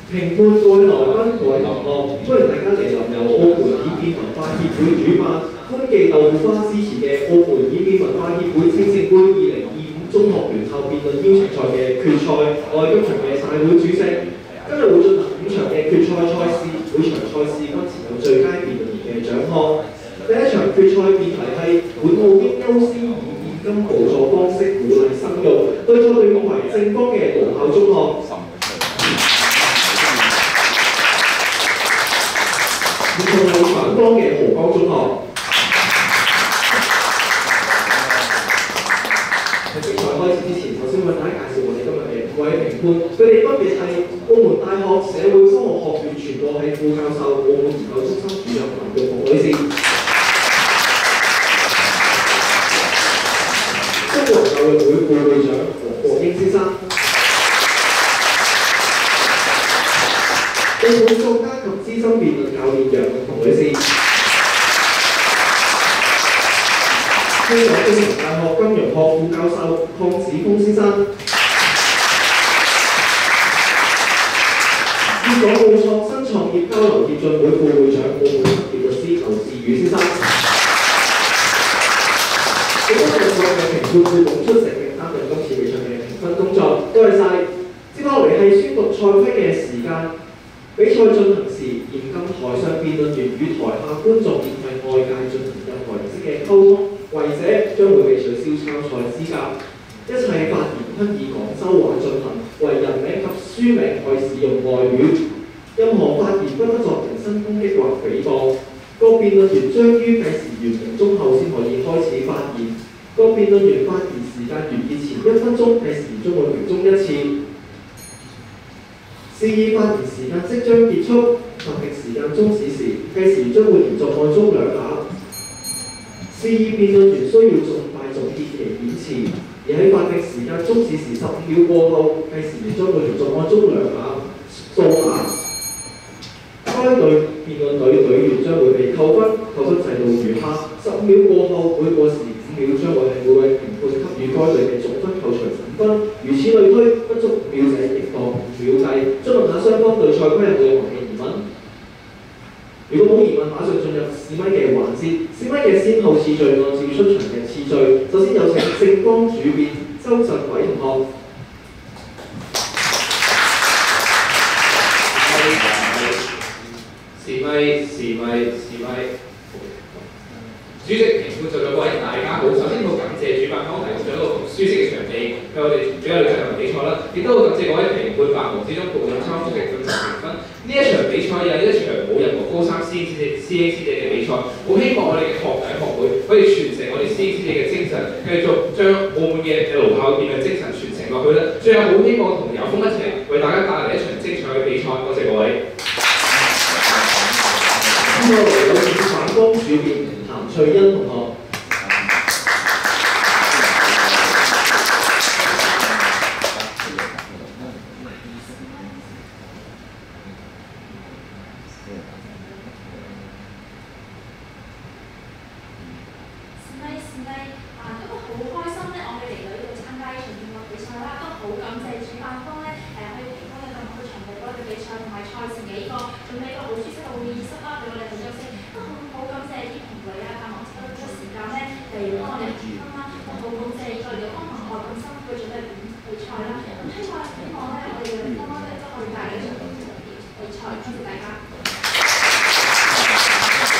評判各位來賓、各位同學，歡迎大家嚟臨由澳門演變文化協會主辦、歡記豆腐花支持嘅澳門演變文化協會青聖杯2025中學聯校辯論邀請賽嘅決賽。我係今場嘅大會主席。今日會進行5場嘅決賽賽事，每場賽事均設有最佳辯論員嘅獎項。第一場決賽辯題係本澳應優先以現金補助方式鼓勵生育，對賽對抗為正方嘅勞校中學。同係反方嘅豪江中學。喺比賽開始之前，首先為大家介紹我哋今日嘅5位評判，佢哋分別係澳門大學社會科學學院傳播系副教授、澳門研究中心主任林玉鳳女士，中國教育會副會長黃國英先生。澳門作家及資深辯論教練楊永彤女士，香港中文大學金融學副教授鄺子峰先生，粵港澳創新創業交流協進會副會長、澳門執業律師劉志宇先生。今日所有嘅評判會講出成績擔任今次比賽嘅評分工作，多謝晒。接落嚟係宣讀賽規嘅時間。比賽進行時，嚴禁台上辯論員與台下觀眾以及外界進行任何形式嘅溝通，違者將會被取消參賽資格。一切發言均以廣州話進行，為人名及書名可以使用外語。任何發言不得作人身攻擊或誹謗。各辯論員將於計時完成鐘後先可以開始發言。各辯論員發言時間完結前1分鐘，計時將會鳴鐘1次。示意發言時間即將結束，法定時間終止時，計時將會連續按鐘2下。示意辯論員需要盡快總結其演辭，而喺法定時間終止時15秒過後，計時將會連續按鐘2下掃下。該隊辯論隊隊員將會被扣分，扣分制度如下：15秒過後，每過時5秒將會係每位評判給予該隊嘅總分扣除5分，如此類推，不足5秒者亦當5秒計。詢問下雙方對賽規有冇任何嘅疑問？如果冇疑問，馬上進入試咪嘅環節。試咪嘅先後次序按照出場嘅次序，首先有請正方主辯周振偉同學。主席、評判在座各位大家好，首先好感謝主辦方提供咗一個咁舒適嘅場地，俾我哋俾我哋進行比賽啦。亦都好感謝各位評判百忙之中撥用參與嘅進行評分。呢一場比賽又係一場冇任何高三師兄師姐嘅比賽，好希望我哋嘅學弟學妹可以傳承我哋師兄師姐嘅精神，繼續將澳門嘅勞校辯論精神傳承落去啦。最後好希望同有風一齊為大家帶嚟一場精彩嘅比賽，多謝各位。接落嚟有請反方主辯譚翠欣同學。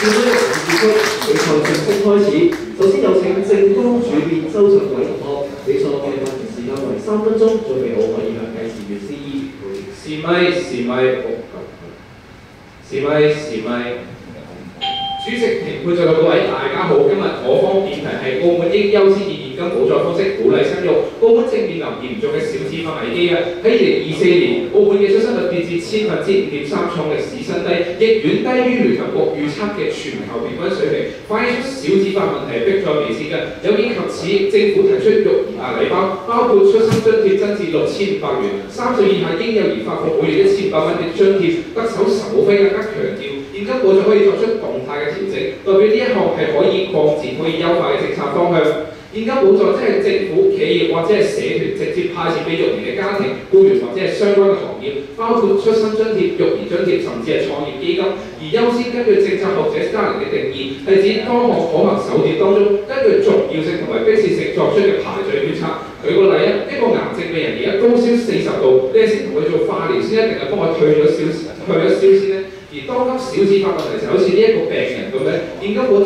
比賽正式開始，首先有請正方主辯周振偉同學，比賽嘅發言時間為3分鐘，準備好可以向計時員示意。試咪。主席、評判在座各位大家好，今日我方辯題係澳門應優先以現金補助方式鼓勵生育。澳門正面臨嚴重嘅少子化危機啊！喺2024年，澳門嘅出生率跌至5.3%創歷史新低，亦遠低於聯合國預測嘅全球平均水平，反映出少子化問題迫在眉睫嘅。有見及此，政府提出育兒大禮包，包括出生津貼增至6500元，3歲以下嬰幼兒發放每月1500蚊嘅津貼。特首岑敖暉更加強調，現金補助可以作出動態嘅調整，代表呢一項係可以擴展、可以優化嘅政策方向。現金補助即係政府、企業或者係社團直接派錢俾育兒嘅家庭、僱員或者係相關嘅行業，包括出生津貼、育兒津貼，甚至係創業基金。而優先根據政策學者家人嘅定義，係指多項可行手段當中，根據重要性同埋迫切性作出嘅排序決策。舉個例啊，一個癌症病人而家高燒40度，你係先同佢做化療先，一定係幫佢退咗燒先呢？而當今小子發問題就好似呢一個病人咁咧，現金補助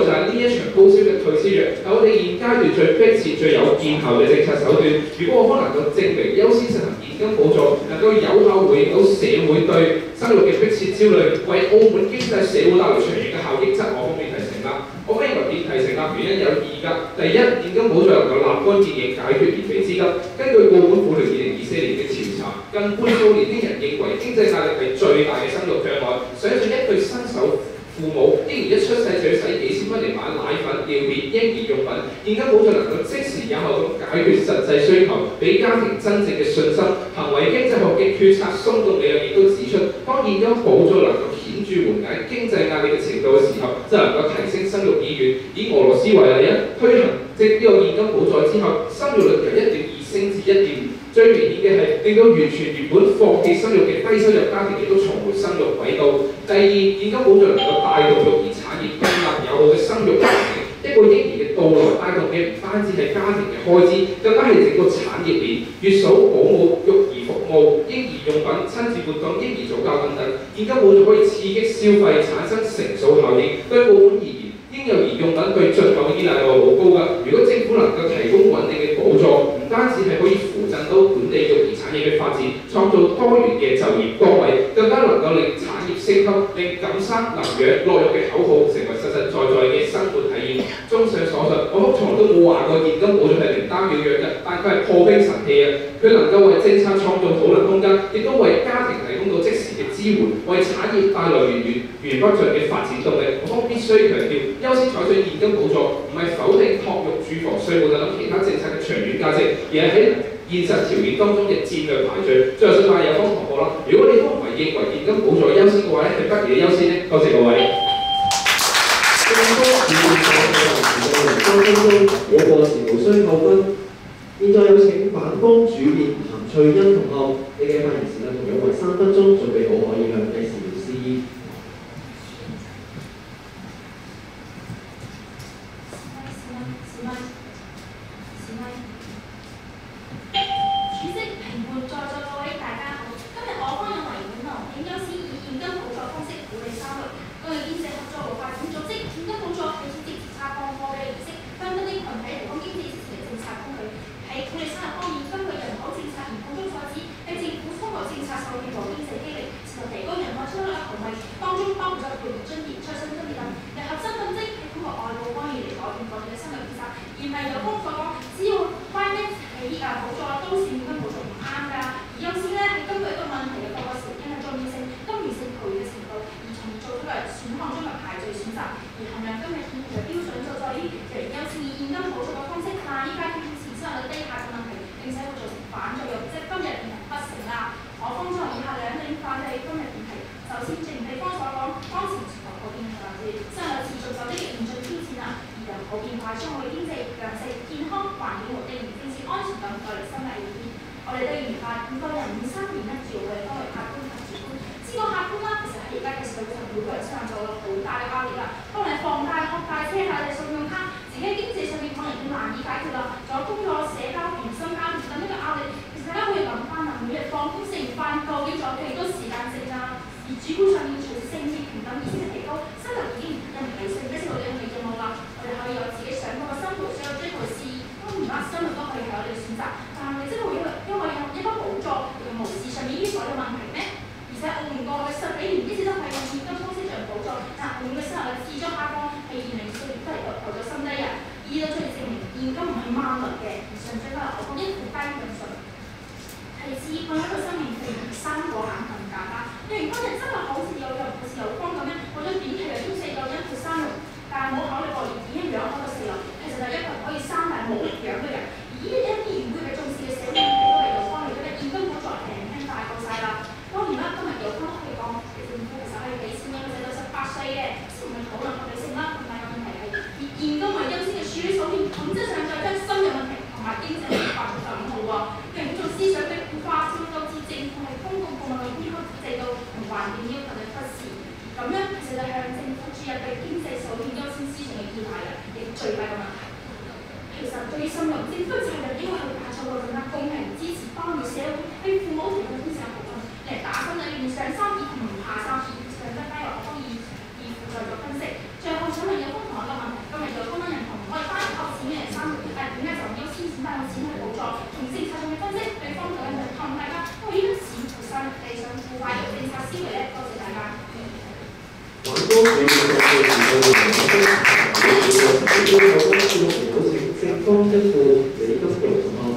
就係呢一場高燒嘅退燒藥，係我哋現階段最迫切、最有見效嘅政策手段。如果我方能夠證明優先實行現金補助，能夠有效回應到社會對生育嘅迫切焦慮，為澳門經濟社會帶來長遠嘅效益，則我方面提成立。我認為提成立原因有二㗎。第一，現金補助能夠立竿見影解決燃眉之急。根據澳門婦聯2024年嘅調查，近半數年輕人認為經濟壓力係最大嘅生育障礙。想像一對新手父母，嬰兒一出世就要使幾千蚊嚟買奶粉、尿片、嬰兒用品，現金補助能夠即時有效咁解決實際需求，俾家庭真正嘅信心。行為經濟學嘅決策鬆動理論亦都指出，當現金補助能夠顯著緩解經濟壓力嘅程度嘅時候，就能夠提升生育意願。以俄羅斯為例啊，推行呢個現金補助之後，生育率由1.2升至1.5。最明顯嘅係令到完全原本放棄生育嘅低收入家庭亦都重回生育軌道。第二，現金補助能夠帶動育兒產業建立友好嘅生育環境。一個嬰兒嘅到來帶動嘅唔單止係家庭嘅開支，更加係整個產業鏈。月嫂、保姆、育兒服務、嬰兒用品、親子活動、嬰兒早教等等，現金補助可以刺激消費，產生乘數效應。對澳門而言，嬰幼兒用品對進口嘅依賴度好高㗎。如果政府能夠提供穩定嘅補助，唔單止係可以扶振到本地育兒產業嘅發展，創造多元嘅就業崗位，更加能夠令產業升級，令敢生能養樂育嘅口號成為實實在在嘅生活體驗。綜上所述，我從來都冇話過現金補助係靈丹妙藥嘅，但佢係破冰神器啊！佢能夠為政策創造討論空間，亦都為家庭提供到即時嘅支援，為產業帶來源不盡嘅發展動力。我方必須強調，優先採取現金補助，唔係否定托育、住房、稅務等其他政策嘅長遠價值，而係喺現實條件當中嘅戰略排序。最後想問有方同學啦，如果你都唔係認為現金補助優先嘅話咧，係不如優先呢？多謝各位。更多市面上嘅人士嘅3分鐘，我過時無需扣分。現在有請反方主辯譚翠欣同學，你嘅發言時間同樣為3分鐘，準備好可以向計時器示意。主席、評判、在座各位大家好，今日我方有為本論點優先以現金補助方式鼓勵生育。工業經濟合作和發展組織現金補助係直接發放貨幣形式，向特定群體提供經濟支持嘅政策工具。喺鼓勵生育方面，根據人口政策研究中所指，係政府通過政策授權和經濟激勵，持續提高人口出生率嘅行為，當中包括咗育兒津貼、出生津貼等。人合身份證係通過外部干預嚟改變個人嘅生育政策，而唔係有方所講，只要 finance 係補助都算現金補助唔啱㗎。而優先咧係根據一個問題嘅各個條件嘅重要性、金融性賠嘅程度，而從而做出嚟選項中嘅排序選擇。而同樣今日憲法嘅標準就在於，其優先以現金補助嘅方式，但依家顯示生育率低下嘅問題，並且會造成反作用，即係今日議題不成立。我方將以下兩點反對今日議題。首先，正如地方所講，當前全球普遍導致生育持續受到嚴峻挑戰啊，而人口變化將會經濟、糧食、健康、環境和地緣政治安全等帶嚟新危險。我哋都要明白，每個人每3年主要係分為客觀同主觀。知道客觀啦，其實喺而家嘅社會上，每個人身上就有好大嘅壓力啦。當你放貸、學貸、車貸、信用卡，自己經濟上面可能已經難以解決啦，仲有工作、社交、原生家庭等呢個壓力。其實大家可以諗翻啊，每日放工食完飯，究竟仲有幾多時間剩啊？而主觀上面，隨住性別平等意識嘅提高，生育已經唔係理性，而係我哋嘅任務啦。我哋可以有自己想過嘅生活，想有追求嘅事業，當然啦，生育都可以係我哋嘅選擇。但係即係會因為有一筆補助同無視上面呢啲所有問題咩？而且澳門過去10幾年一直都係用現金方式進行補助，但澳門嘅生育率持續下降，係2024年都係投咗新低啊！而到最證明現金唔係萬能嘅，而上漲都係我講一負單嘅數。係自我一個生命係3個眼咁簡單。譬如今日真係好似有方咁樣，為咗短期嘅經濟有因去生育，但係冇考慮過點樣養嗰個細路，其實就一個人可以生但係冇力養嘅人。而呢一啲唔會被重視嘅社會問題都係有關嚟嘅，現金補助輕輕大過晒啦。當然啦，今日有分可以講，政府其實可以俾錢嘅，佢哋到18歲嘅，先唔係討論合理性啦，同埋個問題係以現金為優先嘅處理手段。會喺父母條件之下部分嚟打分裏面上3以同唔下3以上得低我方以附在作分析。最後想問有方同一個問題，今日有公民認同我哋班學錢嘅人3個，但點解就唔優先錢帶個錢去補助？從政策上嘅分析，對方就係問大家，因為呢個錢附身地上腐敗嘅政策思維咧，多謝大家。反光主義嘅對時代嘅人嘅分析，有關節目有請正方一副李金玉同學。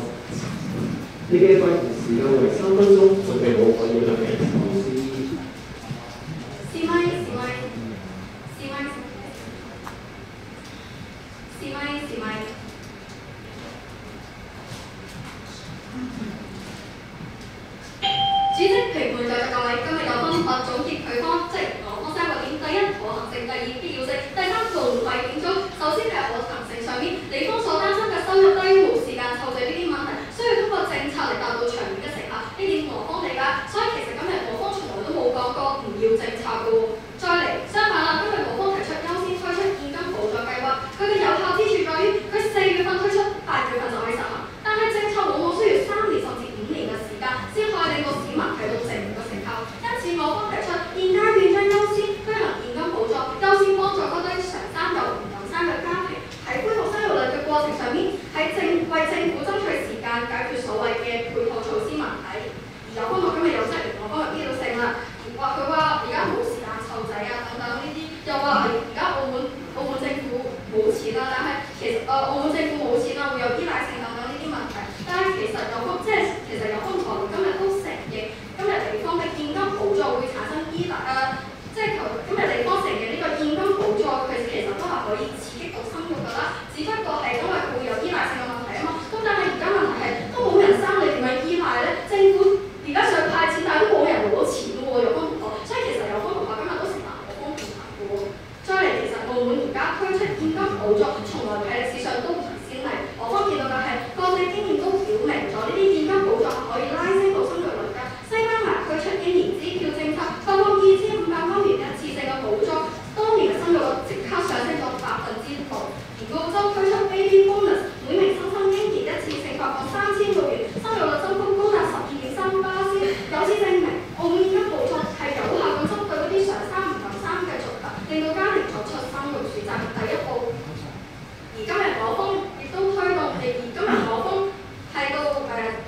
你嘅發言時間為3分鐘，準備好可以向你講示。主席、評判在座各位，今日有分發總結佢方，即係我方3個點：第一，可行性；第二，必要性；第三，勞費檢討。首先係可行性上面，理方所擔心嘅收入低、冇時間湊齊呢啲問題，需要通過政策嚟達到長遠嘅成效。呢點我方理解，所以其實今日我方從來都冇講過唔要政策嘅喎。再嚟，相反啦，今日我方提出優先推出現金補助計劃，佢嘅有效之處在於佢4月份推出，8月份就可以實行。但係政策往往需要3年甚至5年嘅時間，先可以令到市民睇到成個成效。因此，我方提出現階段將優先推行現金補助，優先幫助嗰啲常生又唔能生嘅家庭，喺恢復生育率嘅過程上面，為政府爭取時間解決所謂嘅配套措施問題。而有方面今日有質疑我方嘅必要性啦，佢話而家冇時間湊仔啊等等呢啲，又話而家澳門政府冇錢啦，但係其實澳門政府冇錢啦，會有依賴性等等呢啲問題。但係其實有方同學今日都承認，今日地方嘅現金補助會產生依賴今日地方承認呢個現金補助佢其實都係可以刺激到生育㗎啦，只不過係因為佢會有依賴性嘅問題啊嘛。咁但係而家問題係都冇人生，你點樣依賴咧？政府而家想派錢，但係都冇人攞錢喎，有方同學。所以其實有方同學今日都成難我方辯論嘅喎。再嚟，其實澳門而家推出現金補助，從來喺歷史上都唔係先例。我方見到嘅係國際經驗都表明咗呢啲現金補助係可以拉升到生育率㗎。西班牙推出嬰兒支票政策，發放2500歐元一次性嘅補助，當年嘅生育率即刻上升咗6%。而澳洲推出 baby bonus， 每名新生嬰兒一次性發放3000個元，生育率增幅高達12.3%。由此證明，澳門現金補助係有效咁針對嗰啲常生唔能生嘅族群，令到家庭作出生育選擇嘅第一步。而今日我方亦都推動，係到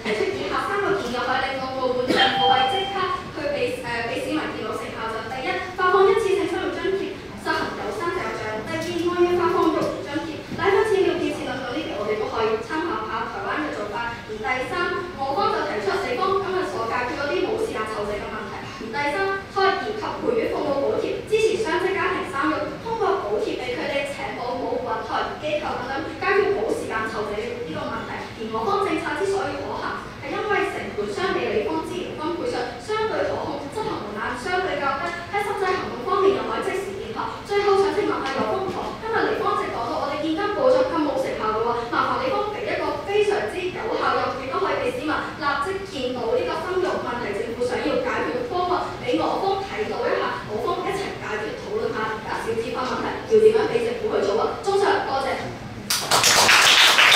提出以下3個建議，可以令到澳門政府係即刻去俾市民見到成效。就第一，發放一次性生育津貼，實行有生就有獎；第二，按月發放育兒津貼，奶粉錢、尿片錢等等呢啲，我哋都可以參考下台灣嘅做法。而第三，我方就提出地方今日所解決嗰啲冇時間湊仔嘅問題。而第三，胎兒及培育服務補貼，支持雙職家庭生育，通過補貼俾佢哋請保姆或託兒機構等等，解決冇時間湊仔呢個問題。而我方政策之所以可行，係因為成本相比理方資源分配上相對可控，執行門檻相對較低，喺實際行動方面又可以即時見效。最後想請問下有方同學，今日理方直講到我哋現金補助咁冇成效嘅話，麻煩理方俾一個非常之有效又亦都可以俾市民立即見到呢個生育問題政府想要解決嘅方案，俾我方睇到一下，我方一齊解決討論下而家少子化問題要點樣俾政府去做啊！中上多謝。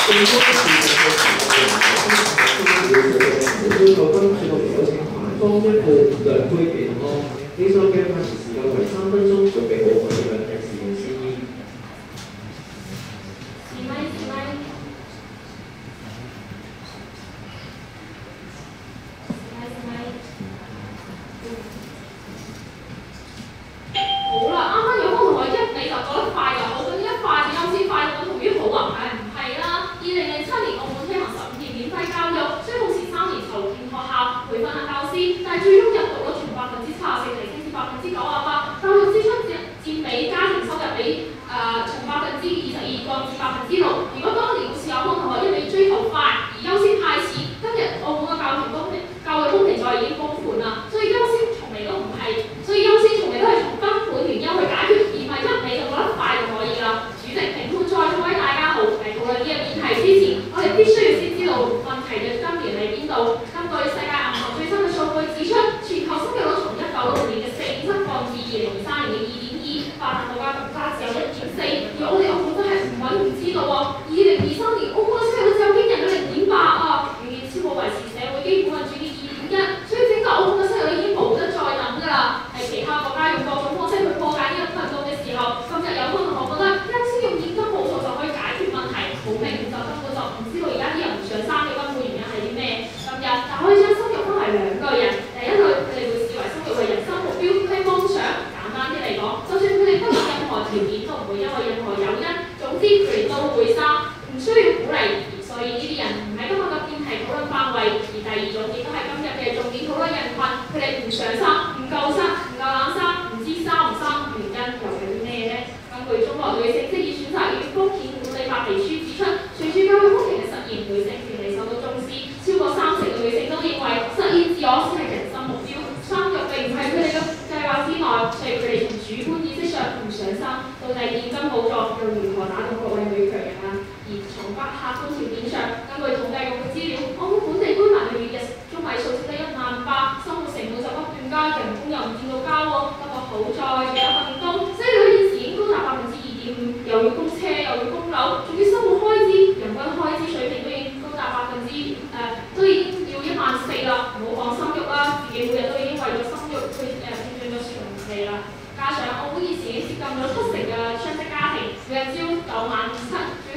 政府嘅事實係最後分節目有請反方一副梁佩琪同學，以上嘅發言時間為3分鐘，準備好可以向提示用示意。好啦，啱啱有方同學一味就講得快又好，咁一快就優先快，等同於好啊？唔係啦。2007年澳門推行15年免費教育，雖然是3年籌建學校、培訓下教師，但係最終入讀率從74%提升至98%，教育支出佔2.1，所以整個澳門嘅生育率已經冇得再等㗎啦。係其他國家用各種方式去破解呢個困局嘅時候，今日有個同學覺得優先用現金補助就可以解決問題，好明顯就根本就唔知道而家啲人唔上3嘅根本原因係啲咩。今日就可以將生育分為2類人，第一類佢哋會視為生育為人生目標，係夢想。簡單啲嚟講，就算佢哋不論任何條件都唔會因為任何誘因，總之佢哋都會生，唔需要鼓勵。所以呢啲人唔喺今日嘅辯題討論範圍。而第2種亦都係今日嘅重點討論人群，佢哋唔想生、唔夠生、唔夠膽生，唔知生唔生原因又係啲咩呢？根據中國女性職業選擇與風險管理白皮書指出，隨住教育公平嘅實現，女性權利受到重視，超過30%嘅女性都認為實現自我先係人生目標，生育並唔係佢哋嘅計劃之內，所以佢哋從主觀意識上唔想生。到底現金補助又如何打動各位女強人啊？而從客觀條件上，根據統計局嘅資料，澳門本地居民嘅月日中位數只得15000，生活成本就不斷加，人工又唔見到加喎。不過好在仲有份工，所以佢現時已經高達2.5%，又要供車又要供樓，仲要生活開支，人均開支水平都已經高達都已經要14000啦。唔好講生育啦，自己每日都已經為咗生育去拼盡咗血同氣啦。加上澳門現時已經接近咗70%嘅雙職家庭，每日朝9晚7，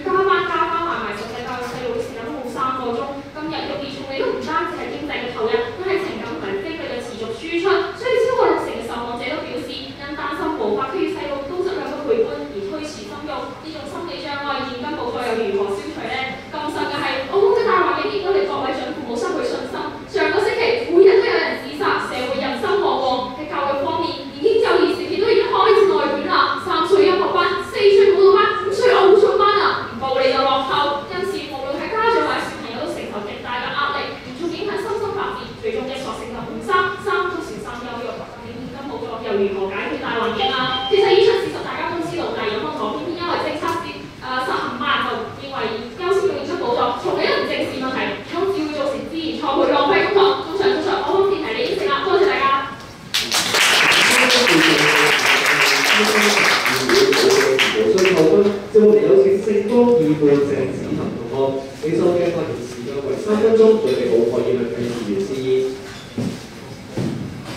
仲要加班埋實際教育細路嘅時間都冇3個鐘。今日育兒從嚟都唔單止係經濟嘅投入，都係情感同埋精力嘅持續輸出。所以超過60%嘅受訪者都表示，因擔心無法給予細路高質量嘅陪伴而推遲生育。呢種心理障礙，現金補助又如何消除呢？更甚嘅係，澳門嘅大環境亦都令各位準父母失去信心。上個星期每日都有人自殺，社會人心惶惶。喺教育方面，年輕就業事件都已經開始內卷啦，3歲音樂班、4歲舞蹈班、5歲偶像班啊，唔報你就落後。因此，無論係家長或者小朋友都承受極大嘅壓力，嚴重影響身心發展，最終一索性就誤生，生都是生憂鬱。你現金補助又如何解決大環境啊？其實以出事實大家都知道，但係有乜可偏偏因為政策實行慢，就認為優先用現金補助，從嚟都唔正視問題，咁只會造成資源錯配，浪費公帑。中常，我方電提你應承啦，多謝大家。接落嚟有請聖光二半鄭子騰同學，你收嘅發言時間為3分鐘，準備好可以向計時員示意。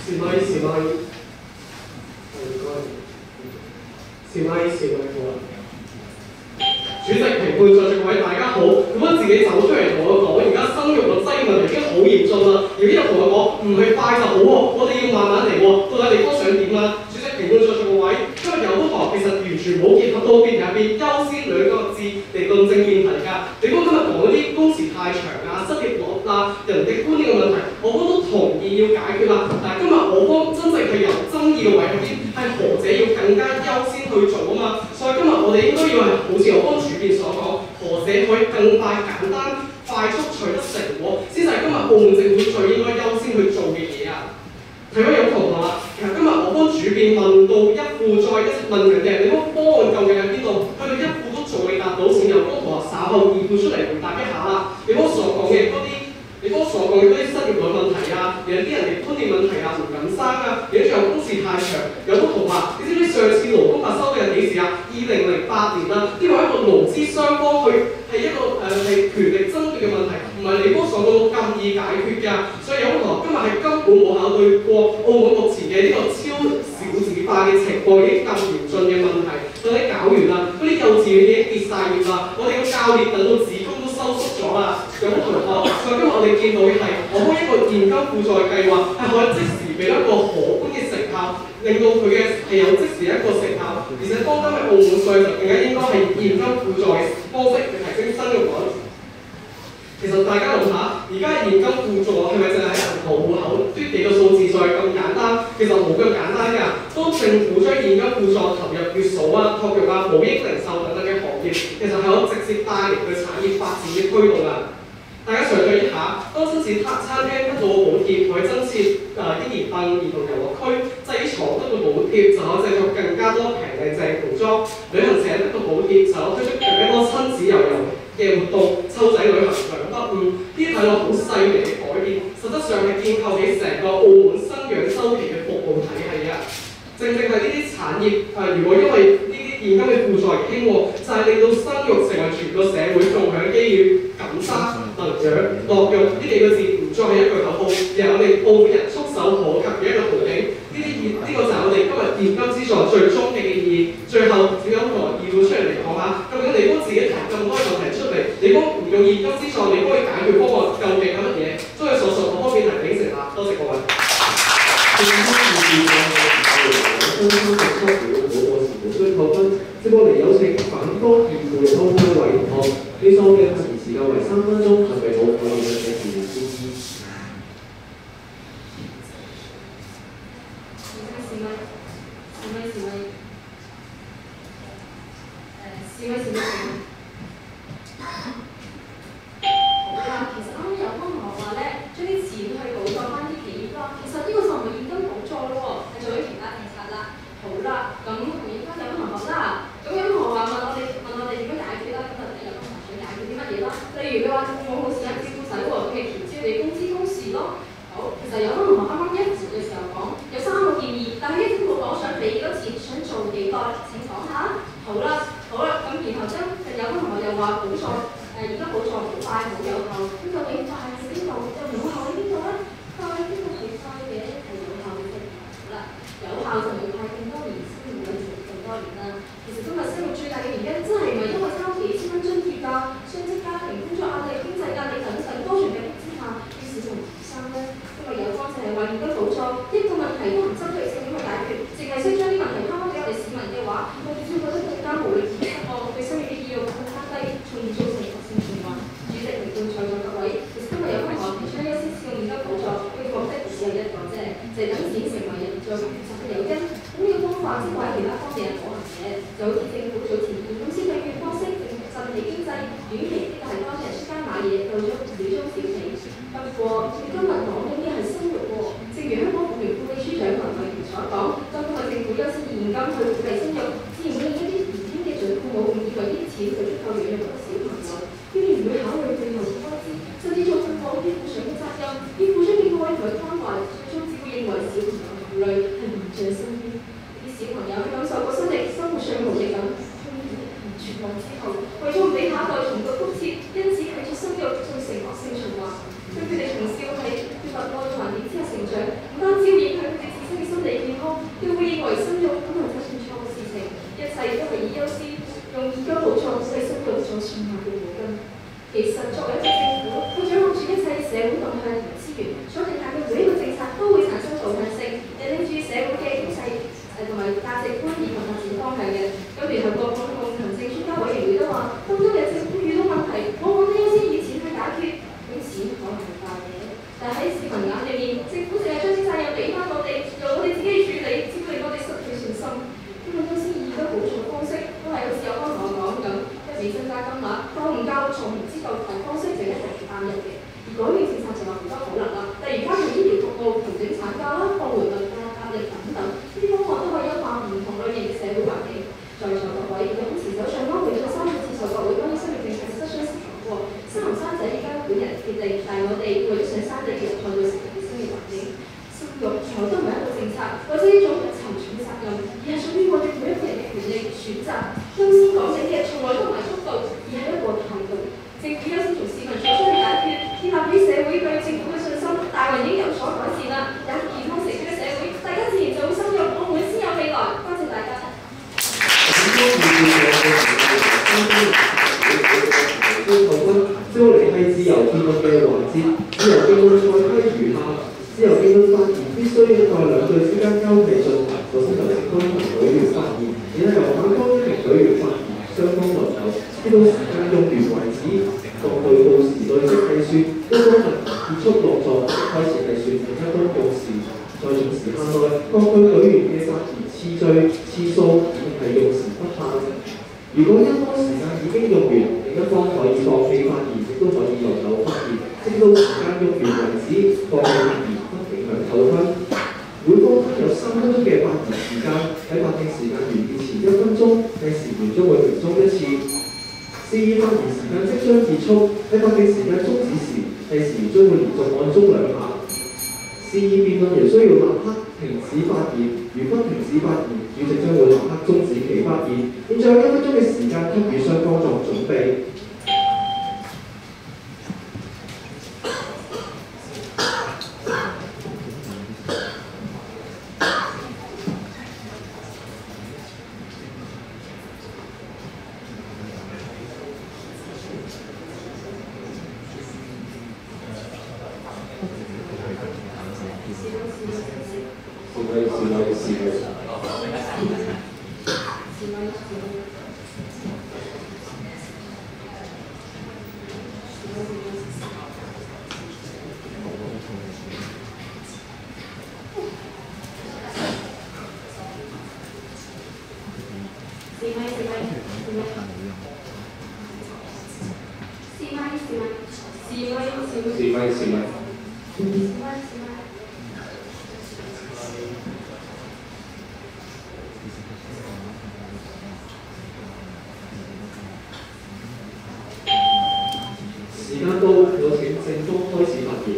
試咪，好啦。主席、評判、在席各位大家好，咁樣自己走出嚟同我講，而家生育率低嘅問題已經好嚴峻啦。如果有同我講唔係快就好喎，我哋要慢慢嚟喎。到底你都想點啊？主席、評判、在席各位，今日有個堂其實完全冇結合到辯題入邊優先2個字嚟論證辯題㗎。你講今日講嗰啲工時太長啊、失業率啊、人哋觀念嘅問題，我方都同意要解決啦。但係今日我方真正係有爭議嘅位喺邊，係何者要更加優先去做啊嘛。所以今日我哋應該要係好似我方主辯所講，何者可以更快、簡單、快速取得成果，先係今日澳門政府最應該優先去做嘅嘢啊！睇翻有同學啦，其實今日我方主辯問到一負再一問人嘅，你嗰個方案究竟喺邊度？去到一負都仲未達到，請由嗰個同學稍後2負出嚟回答一下啦。你嗰所講嘅嗰啲。你嗰所講嘅嗰啲失業率問題啊，有啲人哋觀念問題啊，唔敢生啊，有啲仲有工時太長，有個同學，你知唔知上次勞工法修嘅係幾時啊？2008年啦，呢個係一個勞資雙方去係一個係權力爭奪嘅問題，唔係你嗰所講咁易解決㗎。所以有個同學今日係根本冇考慮過澳門目前嘅呢個超少子化嘅情況，已經咁嚴峻嘅問題，到底搞完啦，嗰啲幼稚園已經跌晒業啦，我哋嘅教練等到子宮都收縮咗啦，有個同學，所以今日我哋見到嘅係我開一個現金輔助計劃，係可以即時俾一個可觀嘅成效，令到佢嘅係有即時一個成效，而且當今嘅澳門稅就更加應該係現金輔助嘅方式去提升生育率。其實大家諗下，而家現金輔助係咪淨係喺銀行戶口嘟幾個數字上咁簡單？其實冇咁簡單㗎。當政府將現金輔助投入月嫂啊、托育啊、無益零售等等嘅行業，其實係可直接帶嚟對產業發展嘅推動㗎。大家想像一下，當新市餐廳得到補貼，可以增設嬰兒凳、兒童遊樂區；製廠得到補貼，就可以製作更加多平靚正童裝；旅行社得到補貼，就可以推出更加多親子遊嘅活動，湊仔旅行兩得5。呢啲睇落好細微嘅改變，實質上係建構起成個澳門生養周期嘅服務體系啊！正係呢啲產業如果因為呢啲現金嘅輔助而興旺，就係令到生育成為全個社會共享機遇。感生、能養、樂育呢幾個字唔再係一句口號，由我哋澳門人觸手可及嘅一個途徑。呢個就係我哋今日現金資助最終極嘅意義。最後，小音同埋義父出嚟講下，究竟利豐自己提咁多問題出嚟，利豐唔用現金資助，利豐嘅解決方案究竟係乜嘢？綜合所述，我方面係秉承啦，多謝各位。接落嚟有請反方辯護嘅歐開委員項，呢項嘅發言時間為3分鐘，準備好我哋嘅請辭員先。好啦，其實啱啱有方同學話咧，將啲錢去補助翻啲企業啦，其實呢個就唔係現金補助咯喎，係做咗其他政策啦。好啦，咁而家有同學啦，咁有同學話問我哋點樣解決啦？咁有同學想解決啲乜嘢啦？例如佢話我好似有招呼使喎，咁咪調招你工資工時咯。好，其實有同學啱啱一節嘅時候講有3個建議，但係一直冇講想俾幾多錢，想做幾耐，請講下。好啦，咁然後將有同學又話補助。而家補助好快好有效，咁究竟快喺邊度？又冇效喺邊度咧？快喺邊度係快嘅，係有效嘅。好啦，有效就要快更多年先會維持更多年啦。其實今日生活最大嘅原因，真係唔係因為交幾千蚊津貼㗎，雙職家庭、工作壓力、經濟壓力等等多重壓力之下，於是就唔生咧。因為有方就係話現金補助，一個問題都唔針對性咁去解決，淨係識將啲問題拋翻俾我哋市民嘅話，我哋只會覺得更加無力而失望，對生活嘅意欲更加低，從而造成主席同在座各位，其實今日有同學提出優先使用現金補助，佢嘅目的只有一個啫，就係等錢成為人在決策嘅誘因。咁呢個方法之外，其他方面係可行嘅，就好似政府早前現金消費券方式振起經濟，短期呢個係當人出街買嘢到咗秒鐘消費。不過你今日講嘅呢係生活喎，正如香港婦聯副秘書長文慧賢所講，當今日政府優先以現金去鼓勵生育，自然會令一啲年輕嘅準父母誤以為啲錢就足夠養育到小朋友。佢哋唔會考慮背後嘅開支，甚至做父母肩負上嘅責任，要付出幾個愛同佢關懷，最終只會認為小朋友嘅負累係唔在身邊。啲小朋友喺感受過生活上無力感、痛苦同絕望之後，為咗唔俾下一代重蹈覆轍，因此繼續生育造成惡性循環。對佢哋從小喺缺乏愛嘅環境之下成長，唔單止會影響佢哋自身嘅心理健康，亦會認為生育可能係一件錯嘅事情，一切都係以優先用現金補助鼓勵生育所算下嘅禍根。其實作為一個政府，佢掌握住一切社會動向同資源，所定下嘅每一個政策都會產生導向性，引領住社會嘅經濟同埋價值觀以及發展方向嘅。咁聯合國公共行政專家委員會都話，咁多日政府遇到問題，往往都優先以錢去解決，咁錢可能係快嘅，但喺市民眼裏面，政府淨係將啲責任俾翻我哋，由我哋自己處理，只會令我哋失去信心。因為優先以現金補助方式都係好似有方同我講咁。你增加金額，夠唔夠從唔知道同方式就一定係單一嘅，而改變政策就話唔多可能啦。例如加強醫療服務、調整產假啦、放緩物價壓力等等，呢啲方案都可以優化唔同類型嘅社會環境。在座各位，有持手上安會咗3次接受各位關於生育政策嘅質詢時講過，生唔生仔依家本人決定，但係我哋為咗上生仔嘅人創造成人嘅生活環境。生育從來都唔係一個政策，或者一種沉重嘅責任，而係屬於我哋每一個人嘅權利選擇。優先講嘅嘢從來都唔係速度，而係一個態度。政府優先從市民所需嘅解決，建立起社會對政府嘅信心，大環境有所改善啦，有健康成長嘅社會，大家自然就會生育，澳門先有未來。多謝大家。接落嚟係自由辯論嘅環節，自由辯論賽規如下：自由辯論發言必須在兩隊之間交替進行。首先由正方評委員發言，然後由反方評委員發言，雙方輪流，直到時間用完為止。各隊報時累積計算，一方問題結束落座，開始計算另一方報時。在總時限內，各隊隊員嘅發言次數已係用時不限。如果一方時間已經用完，另一方可以放棄發言，亦都可以輪流發言，直到時間用完為止。放棄發言不影響扣分。每方有3分鐘嘅發言時間，喺法定時間完結前1分鐘，計時員將會停鐘1次。示意發言時間即將結束，喺法定時間終止時，計時員將會連續按鐘2下。示意辯論員需要立刻停止發言，如不停止發言，主席將會立刻終止其發言。現在有1分鐘嘅時間給予雙方作準備。時間到，有請政方開始發言。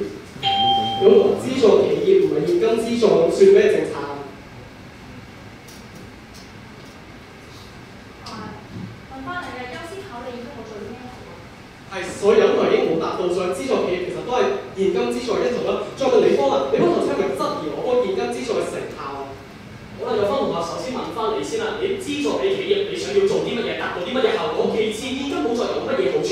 咁資助企業唔係現金資助，算咩政策？問翻你嘅優先考慮應該我做啲咩？係，所以有台已經冇答到，所以資助企業其實都係現金資助一族啦。再問李方啦，李方頭先係咪質疑我嗰現金資助嘅成效？好啦，有方同學首先問翻你先啦，你資助俾企業，你想要做啲乜嘢，達到啲乜嘢效果？其次，現金補助有乜嘢好處？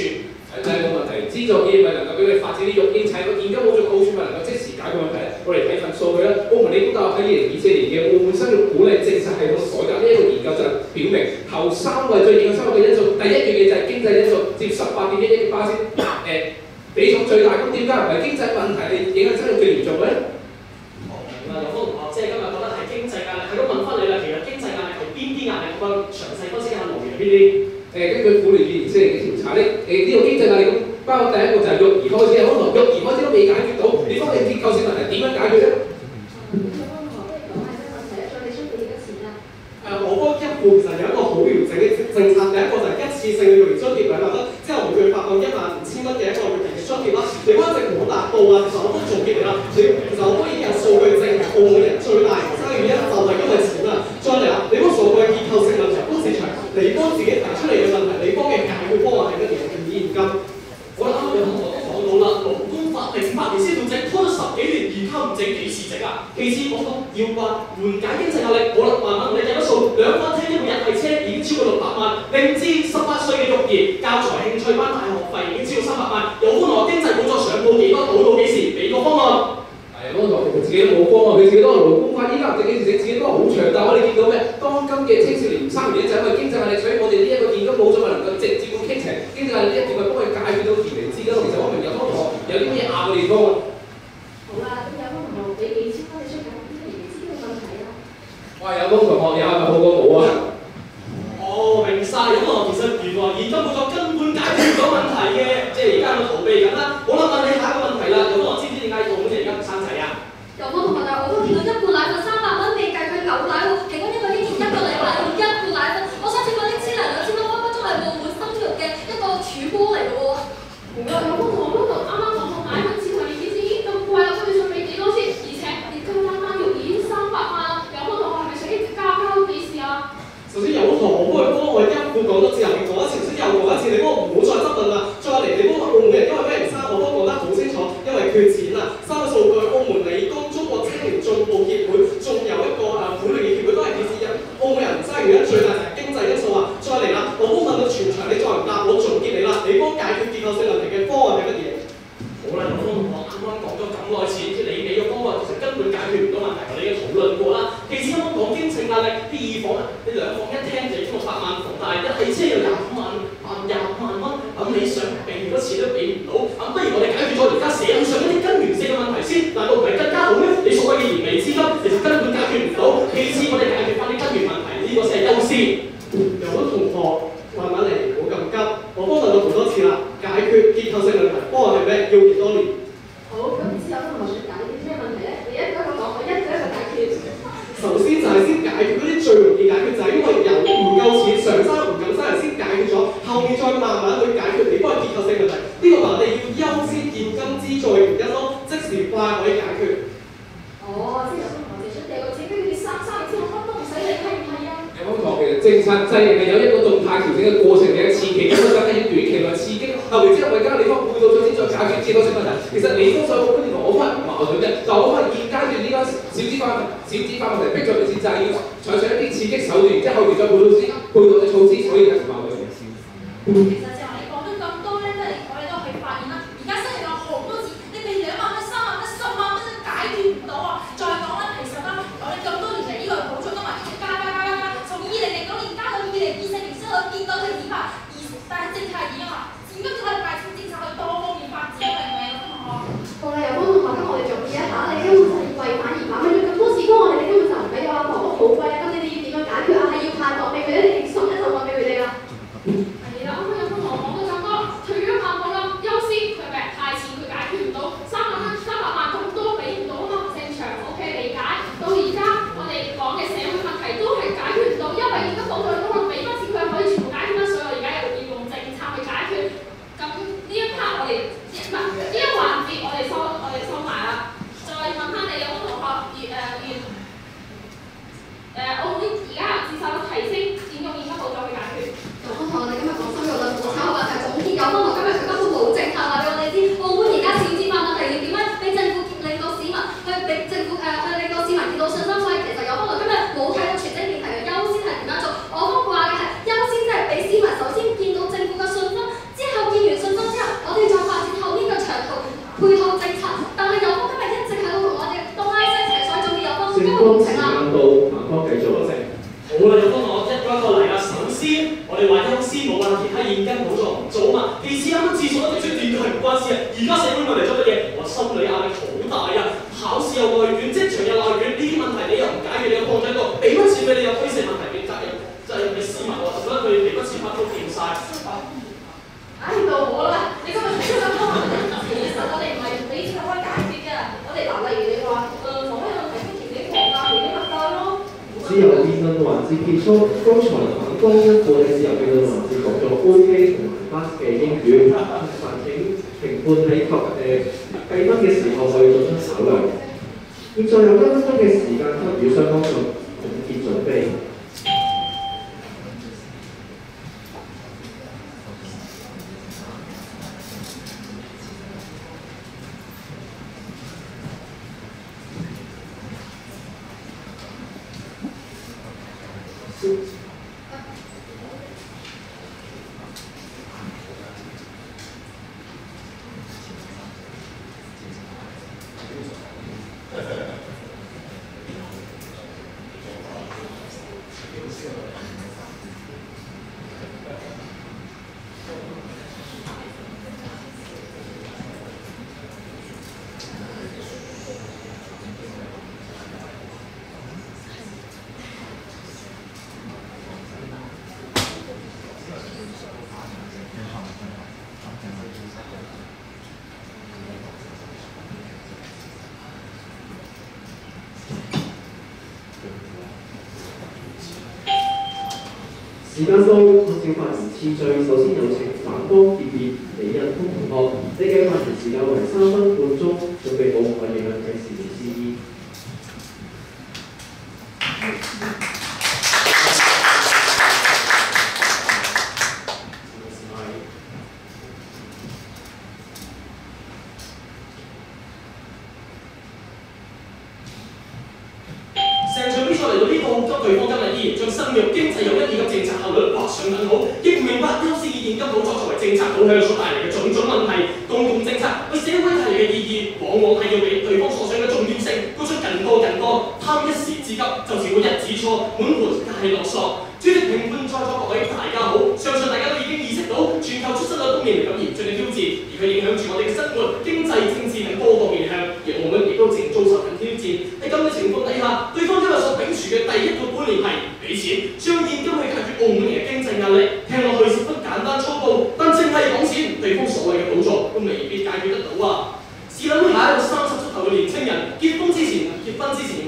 第一個問題，資助企業咪能夠俾佢發展啲育嬰產業，個現金補助嘅好處咪能夠即時解決問題咧？我哋睇份數據啦，澳門理工大學喺2024年嘅澳門生育鼓勵政策系統改革呢一個研究就表明，頭3位最影響生育嘅因素，第一樣嘢就係經濟因素，佔18.1億巴仙，比重最大。咁點解唔係經濟問題你影響生育最嚴重嘅咧？明啦，有方同學即係今日覺得係經濟壓力，係咁問翻你啦，其實經濟壓力係邊啲壓力？我詳細分析一下來源係邊啲？根據婦聯2024年嘅調查咧，呢個經濟壓力咁包括第一個就係育兒開支，可能育兒開支都未解決到，你方嘅結構性問題點樣解決啫？我嗰一步其實有一個好完整嘅政策，第一個就係一次性嘅育兒津貼2萬蚊，之後每個月發放15000蚊嘅一個育兒嘅津貼啦。你嗰一直冇達到啊，其實我都做結嚟啦。其實我都已經有數據證明，澳門人最大生育原因就係因為錢啦。再嚟啦，你嗰個數據結構性問題，嗰市場你方自己提出嚟嘅問題，你方嘅解決方案係乜嘢？現金。好啦，啱啱有同學都講到啦，勞工法08年先到整，拖咗10幾年，而家唔整幾時整啊？其次講到要話緩解經濟壓力，好啦，慢慢同你計咗數，兩班車一個日系車已經超過600萬，令至18歲嘅育兒、教材興趣班大學費已經超過300萬，有歡樂經濟補助上報幾多，到幾時？俾個方案。係，嗰個佢自己都冇方案，佢自己都係勞工法，依家唔知幾時整，自己都係好長。但係我哋見到咩？當今嘅青少年3年就係因為經濟壓力，所以我哋呢一個現金補助咪能夠直接咁傾斜，經濟壓力一定係幫佢解決到燃眉之急。其實我明有方同學有啲咩拗嘅地方。好啦，咁有方同學俾幾千蚊你出緊，啲燃眉之急嘅問題啊？哇！有方同學有係咪好過冇啊？哦，明晒，咁我其實原來現金補助根本解決唔到問題嘅，即係而家有逃避緊啦。好啦，問你下一個問題啦，有方知唔知點解澳門而家唔生仔啊？有方同學就我都見到一罐奶粉300蚊，未計佢牛奶喎，平均一個嬰兒1個禮拜用1罐奶粉，我想請問1千零2千蚊分分鐘係澳門生育嘅一個曙光嚟嘅喎。好啦，有方同學嗰度啱啱講到奶粉錢係幾錢已經咁貴啦，佢哋想俾幾多先？而且而家單單育兒已經300萬啦，有方同學係咪想一直加到幾時啊？首先有堂我幫佢幫我一副講咗之後，講一次，先又講一次，你幫我唔好再執論啦，再嚟你幫我澳門人因為咩唔生，我都講得好清楚，因為缺錢啊。3個數據，澳門理工、中國青年進步協會，仲有一個婦聯嘅協會都係顯示澳門人唔生原因最大就係經濟因素啊。再嚟啦，我都問到全場，你再唔答，我總結你啦，你幫解決結構性問題嘅方案係乜嘢？好啦，有方同學啱啱講咗咁耐次，即係你俾嘅方案其實根本解決唔到問題，我哋已經討論過啦。其次啱啱講經濟壓力，啲二房你2房一廳就已經600萬房，但係一汽車有25萬蚊，咁你想俾幾多錢都俾唔到，咁不如我哋解決咗而家社會上一啲根源性嘅問題先，難道唔係更加好咩？你所謂嘅燃眉之急，其實根本解決唔到。其次我哋解決翻啲根源問題，呢個先係優先。有啲同學慢慢嚟，唔好咁急，我幫問到好多次啦，解決結構性問題方案係咩？要幾多年？好，咁唔知有方同學想解決啲咩問題咧？你一個一個講，我一個一個解決。首先就係先解決嗰啲最容易解決，就係因為人唔夠錢，上生唔夠生人先解決咗，後面再慢慢去解決你嗰個結構性問題。呢個咪我哋要優先現金資助嘅原因咯，即時快可以解決。哦，即係有方同學借出第二個錢俾佢哋3年之後乜都唔使理，係唔係啊？有方同學其實政策制定係有一個動態調整嘅過程嘅，前期咁樣梗係要短期內刺激，後期之後為加你方配套咗先再解決結構性問題。其實你方所有嗰啲同我翻唔矛盾嘅，但我翻現階段呢間小資化問題逼咗你先，就係要採取一啲刺激手段，然之後後期再配套嘅措施，所以係矛盾嘅。其實就係你講咗咁多咧，即係我哋都可以發現啦。而家生育有好多字，你俾2萬蚊、3萬蚊、10萬蚊都解決唔到啊！再講我政府令到市民見到信心，所以其實有可能今日冇睇到全職辯題嘅優先係點樣做。我方話嘅係優先即係俾市民首先見到政府嘅信心，之後見完信心之後，我哋再發展後邊嘅長途配套政策。但係有方今日一直喺度同我哋東拉西扯，所以總結有方根本唔成啦。到彭方繼續。好啦，有方我一個一個嚟啦。首先，我哋話優先冇話其他現金補助唔做啊嘛。其次啱啱廁所一直出電係唔關事啊。而家社會問題做乜嘢？我心理壓力好大啊！考試又外卷，職場又內卷，呢啲問題你又唔解決，你又放咗喺度，俾乜錢俾你又推卸問題嘅責任，就係你市民喎，覺得佢哋筆錢筆都掂晒。唉，到我啦！你今日提出咁多問題，其實我哋唔係俾錢可以解決㗎。我哋嗱，例如你話房屋有提供條件房價，條件物價咯。自由辯論環節結束，剛才彭方因附喺自由辯論環節講咗 OK 同埋 pass 嘅英語，煩請評判喺計分嘅時候可以作出考量。現在有1分鐘嘅時間給予雙方作總結準備。時間到，按照發言次序，首先有請反方結辯李印峰同學，你嘅發言時間為3分半鐘，準備好可以向計時器示意。成場比賽嚟到呢度，對方今日依然將生育經濟有一嘅政策效率畫上引號，亦唔明白優先以現金補助作為政策導向所帶嚟嘅種種問題。公共政策為社會帶嚟嘅意義，往往係要比對方所想嘅重要性高出更多，貪一時之急就只會一子錯，滿盤皆落索。主席評判在座各位大家好，相信大家都已經意識到全球出生率都面臨咁嚴峻嘅挑戰，而佢影響住我哋嘅生活、經濟、政治等多個面向，而澳門亦都正遭受緊挑戰。喺咁嘅情況底下，對方今日所秉持嘅第一個觀念係俾錢，將現金去解決澳門人嘅經濟壓力，聽落去十分簡單粗暴，但淨係講錢，對方所謂嘅補助都未必解決得到啊！試諗下一個30出頭嘅年青人，結婚之前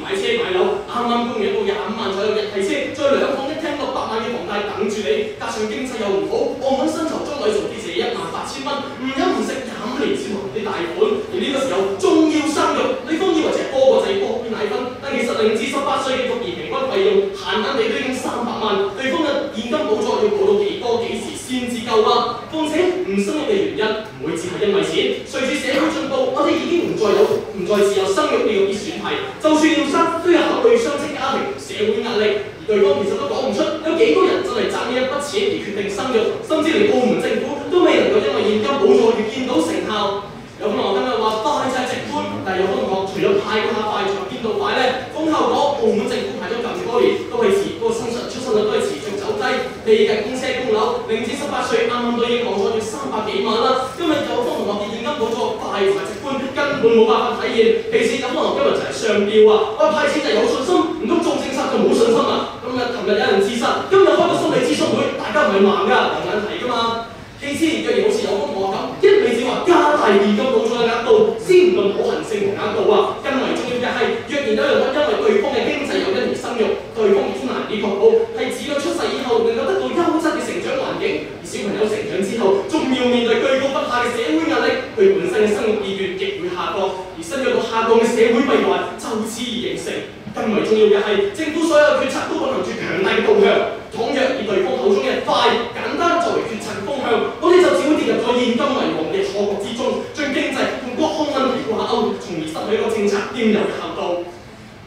買車買樓，啱啱供養到25萬左右嘅日系車，再2房1廳600萬嘅房貸等住你，加上經濟又唔好，澳門薪酬中位數啲借18000蚊，唔飲唔食25年先還啲大款，而呢個時候仲要生育，對方以為就係多個仔多啲奶粉，但其實0至18歲嘅育兒平均費用閒閒地都已經300萬，對方嘅現金補助要補到幾多幾時先至夠啊？況且唔生育嘅原因唔會只係因為錢，隨住社會進步，我哋已經唔再自由生育呢個必選題，就算要生都要考慮雙職家庭、社會壓力，而對方其實都講唔出有幾多人真係賺呢一筆錢而決定生育，甚至連澳門政府都未能夠因為現金補助而見到成效。有同學今日話快就係直觀，但係有同學除咗派嗰下快，仲有邊度快呢？風後講澳門政府派咗咁多年，都係個出生率都係持續走低，未計供車供樓，0至18歲啱啱都已經講咗要300幾萬啦。今日有方同學嘅現金補助快同埋直觀根本冇辦法體現。其實有可能今日就係雙標啊！我派錢就有信心，唔通做政策就冇信心啊？琴日有人自殺，今日開個心理諮詢會，大家唔係盲㗎，有眼睇㗎嘛。其次，若然好似有方同學咁，一味只話加大現金補助嘅額度，先唔論可行性同額度啊，更為重要嘅係，若然有人因為對方嘅經濟誘因而生育，對方亦都難以確保係子女出世以後能夠得到優質嘅成長環境，而小朋友成長之後，仲要面對居高不下嘅社會壓力，佢本身嘅生育意願亦會下降，而生育到下降嘅社會閉環就此而形成。更為重要嘅係，政府所有決策都運行住強大嘅導向。倘若以對方口中嘅快、簡單作為決策嘅方向，我哋就只會跌入咗現金為王嘅錯覺之中，將經濟同各項問題掛鈎，從而失去一個政策應有嘅效果。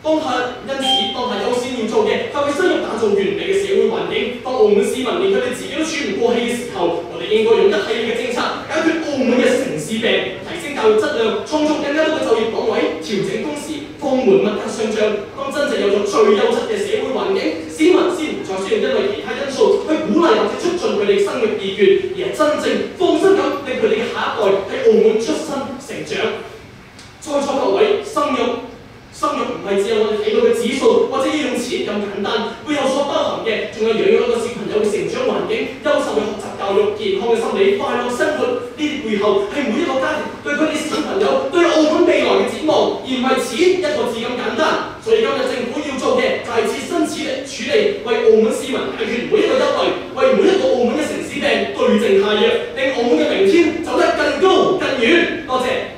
因此當下優先要做嘅係為生育打造完美嘅社會環境。當澳門市民連佢哋自己都喘唔過氣嘅時候，我哋應該用一系列嘅政策解決澳門嘅城市病，提升教育質量，創造更加多嘅就業崗位，調整工時，放緩物價上漲。當真正有咗最優質嘅社會環境，市民先唔再需要因為其他因素去鼓勵或者促進佢哋生育意願，而係真正放心咁令佢哋嘅下一代喺澳門出生成長。在座各位，生育唔係只有我哋睇到嘅指數或者要用錢咁簡單，背後所包含嘅仲有養育一個小朋友嘅成長環境、優秀嘅學習教育、健康嘅心理、快樂生活。呢啲背後係每一個家庭對佢哋小朋友、對澳門未來嘅展望，而唔係錢一個字咁簡單。所以今日政府要做嘅就係設身處地，為澳門市民解決每一個憂慮，為每一個澳門嘅城市病對症下藥，令澳門嘅明天走得更高更遠。多謝。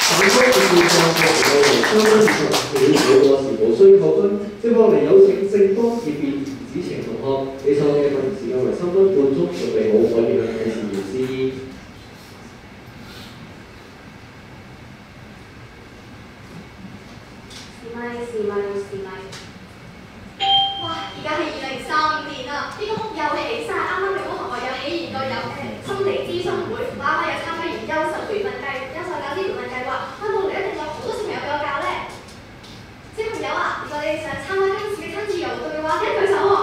反方嘅視像學內容相關事實表示過時無需扣分，接落嚟有請正方二辯子晴同學，你所嘅發言時間為3分半鐘，準備好可以向提示員示意。哇！而家係2035年啦，呢個屋又起晒，啱啱有個同學又起完個心理諮詢會，啱啱又參加完優秀教師培訓計劃，到嚟一定有好多小朋友俾我教咧。小朋友啊，如果你哋想參加今次嘅親子遊隊嘅話，請舉手喎。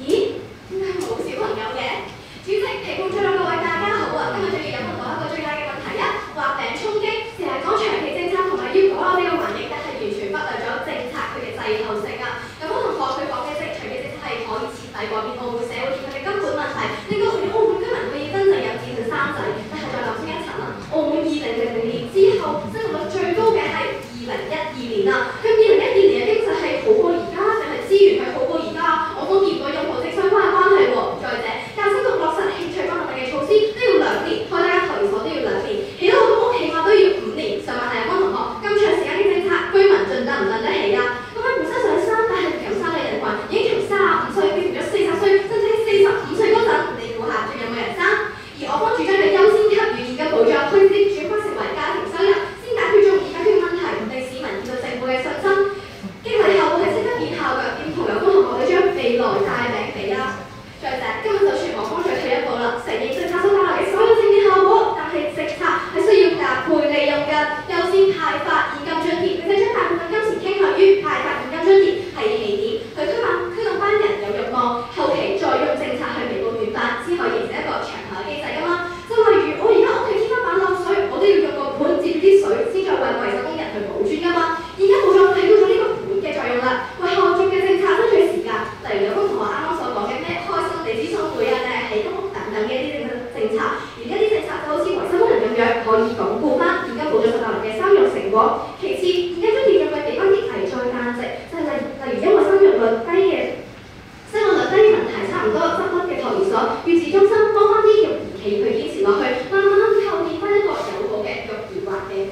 咦？點解冇小朋友嘅？主席、評判在座各位大家好啊！今日仲要有問到一個最大嘅問題啊，畫餅衝擊，成日講長期政策同埋要改我哋嘅環境，但係完全忽略咗政策佢嘅滯後性啊！有個同學佢講嘅長期政策係可以徹底改變澳門社會佢嘅根本問題，令到我哋澳門居民可以真正有自信生仔。但係再諗深一層啊，澳門2000年之後生育率最高嘅係2012年啦。咁2012年嘅經濟係好過而家，定係資源係好過而家？我都見唔到任何正相關嘅關係喎。再者，教生局落實興趣班等嘅措施都要2年，開多間托兒所都要2年，起多個屋起碼都要5年。上萬係有關同學咁長時間嘅政策，居民盡得唔得起啊？咁喺本身想生但係唔夠生嘅人群，已經從35歲變成咗40歲，甚至係45歲嗰陣，你估下仲有冇人生？而我方主張嘅優先給予現金保障，推薦轉化成為家庭收入，先解決中而解決問題，令市民見到政府嘅信心。經歷後係識得見效嘅，點同有關同學你將未來帶餅俾啊？再者，根本就算我方再退一步啦，承認政策所帶來嘅所有正面效果，但係政策係需要搭配利用嘅，優先派發現金津貼，並且將大部分金錢傾向於派發現金津貼係起點，去驅動班人有慾望，後期再用政策去彌補短板，之後形成一個長效嘅機制㗎嘛。就例如我而家屋企天花板漏水，我都要用個盤接住啲水，先再為維修工人去補磚㗎嘛。而家冇咗睇到咗呢個盤嘅作用啦，為後續嘅政策爭取時間，例如有個同學啱啱所講嘅咩開心地諮詢會啊，定係起公屋等等嘅一啲政策，而家啲政策就好似維修工人咁樣，可以鞏固翻現金保障所帶來嘅生育成果。其次，現金津貼仲會俾翻啲危在價值，就係例如因為生育率低問題差唔多執笠嘅托兒所、育兒中心，幫翻啲育兒企業去堅持落去，慢慢構建翻一個友好嘅育兒環境。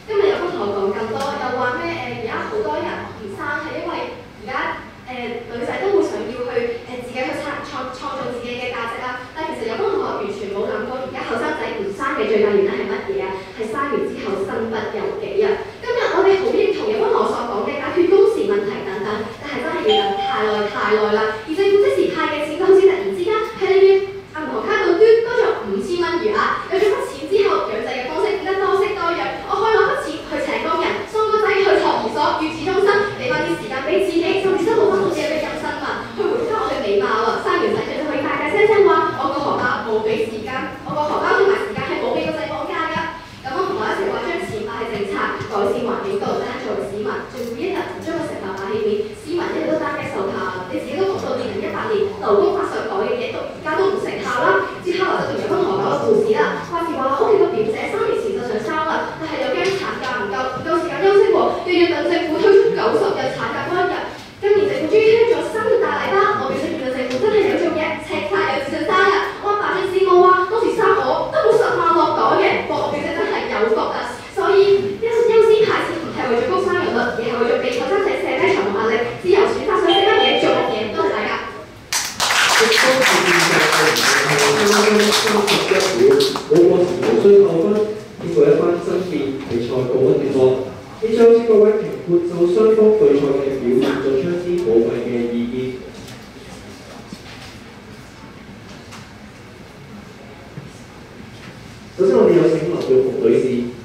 今日有個同學講咁多，又話咩而家好多人唔生係因為而家女仔都會想要去自己去創造自己嘅價值啦。但係其實有個同學完全冇諗過，而家後生仔唔生嘅最大原因係乜嘢啊？係生完之後身不由己啊！今日我哋好認同有個同學所講嘅解決工時問題等等，但係真係要等太耐啦。而政府即時派嘅錢都好似突然之間喺你嘅銀行卡度多咗5000蚊餘額，有咗筆錢之後，養仔嘅方式變得多式多樣。我可以攞筆錢去請工人，送個仔去托兒所、育兒中心，俾翻啲時間俾自己，甚至收到翻好似有啲咁新聞，去回翻我哋美貌啊！生完仔就可以大聲話我個荷包冇俾時間，我個荷包同埋時間係冇俾個仔放假㗎。咁我同我一齊話將錢擺喺政策改善環境度，但係作為市民，政府一日唔將個成本擺喺面，市民一日都擔驚受怕。你自己都同我評判就雙方對賽嘅表現作出一啲寶貴嘅意見。首先，我哋有請劉玉紅女士。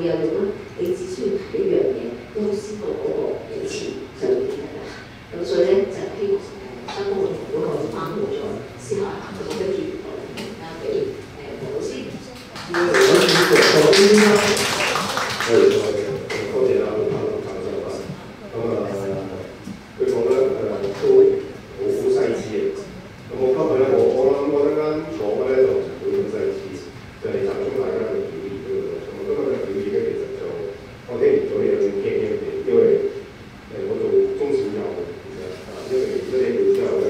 有用咧？你只需要提一樣嘢，優先到嗰個幾錢就已經得啦。咁所以咧就希望相關嘅同嗰個班會再思考一下，咁跟住交俾黃老師。多謝啦，林教授啊。咁佢講得都好細緻嘅。咁我今日咧，我陣間坐嘅咧就唔會咁細緻，就係集中大家嘅表現嗰度。咁今日嘅表現咧，其實就我聽完咗有啲驚嘅，因為我做中小幼其實因為而家聽到之後咧，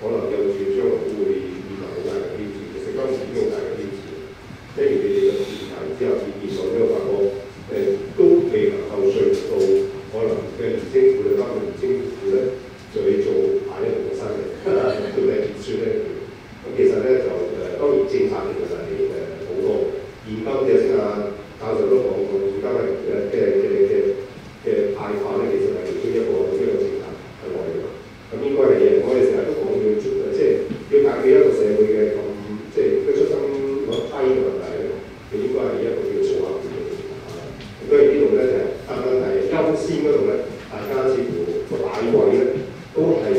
可能幼稚園將來都會面臨好大嘅挑戰，食金錢都好大嘅挑戰。聽完你哋嘅辯題之後，見到咧發覺都未能夠說服到可能嘅年青婦女，包括年青婦咧，就去做下一步嘅生意，到底點算咧？咁其實咧就當然政策其實係好多，現金嘅先教授都講過，而家嘅派發咧，其實係其中一個政策係內容。咁應該係嘅，我哋成日都講要即係要解決一個社會嘅咁即係出生率低嘅問題咧，佢應該係一個叫做組合嘅。所以呢度咧就但問題優先嗰度咧，大家似乎個擺位咧都係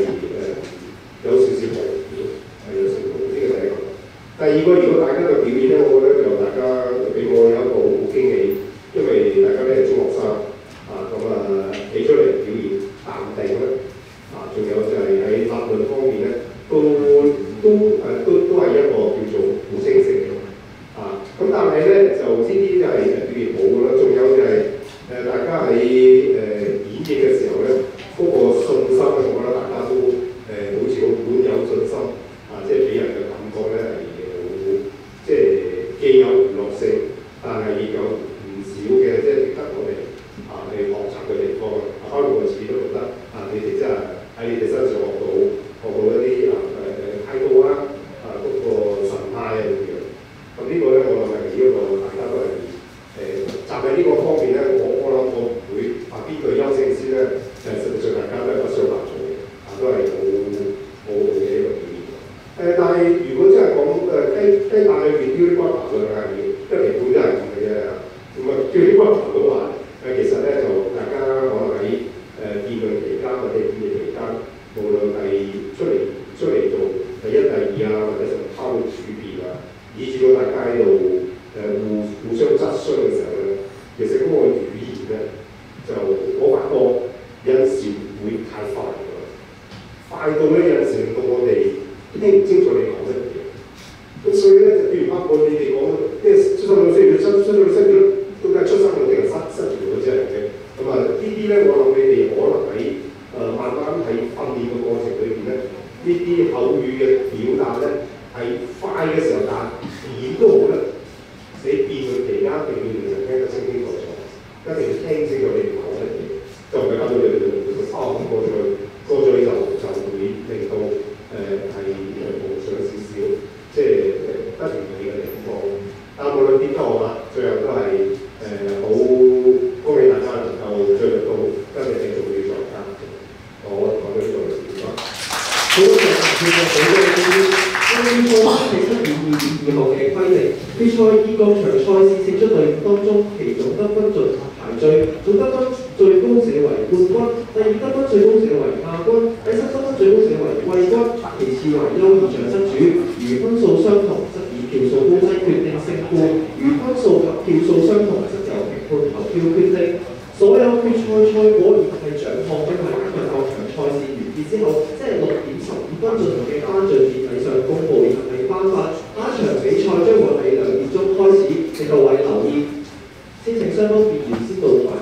有少少模糊，係有少少模糊。呢個第一個。第二個，如果大家嘅表現咧，我覺得就大家俾我有一個好驚喜，因為大家咧係中學生企出嚟表現淡定咧，仲有就係喺立論方面咧，都係一個叫做好清晰嘅。咁但係咧就呢啲就係表現好嘅啦，仲有就係大家喺演繹嘅時候咧，嗰個信心咧，我覺得大家都好似好滿有信心，即係俾人嘅感覺咧係好，即係既有娛樂性，但係亦有唔少嘅即係值得我哋去學習嘅地方。包括我自己都覺得你哋真係喺你哋身上學到一啲態度啊，嗰個神態啊咁樣。咁呢個咧，我諗係一個大家都係站喺呢個方面咧，我諗我唔會話邊個優勝先咧，實際上大家都係不相伯仲嘅，都係好嘅一個表現。但係如果真係講雞蛋裏邊挑啲骨頭嘅係，因為本真係咁嘅啫。咁挑啲骨頭嘅話，其實咧就大家可能喺辯論期間或者演繹期間，無論係出嚟做第一、第二或者甚至拋到主辯以至到大家喺度互相質詢嘅時候咧，其實嗰個語言咧就我發覺有陣時會太快㗎，快到咧有陣時令到我哋聽唔清楚你講乜嘢。咁所以咧就譬如包括你哋講，即係出生率需要都係出生率定係失業率啫嘅。咁呢啲咧，我諗你哋可能喺慢慢喺訓練嘅過程裏邊咧，呢啲口語嘅表達咧係快嘅時候，但點都好咧，你辯論期間一定要令人聽得清清楚楚，一定要聽清楚你哋講乜嘢，就唔係搞到你哋過咗就會令到係無上少少，即係不完美嘅地方。但無論點都好啦，最後都係好恭喜大家能夠進入到今日嘅重要狀態。我講到呢度啦，好多謝佢嘅好多嘅關於賽事第7.2.2號嘅規定，決賽以各場賽事勝出隊伍當中，其總得分進行排序，總得分最高者為冠軍，第二得分最高者為亞軍，第三得分最高者為季軍，其次為優異獎得主。如分數相同，則以票數高低決定勝負；如分數及票數相同，則由評判投票決定。所有決賽賽果以及獎項，因為今日各場賽事完結之後，即係6點15分進行嘅頒獎典禮上公佈以及係頒發。下一場比賽將會喺2點鐘開始，請各位留意。先請雙方辯員先到台。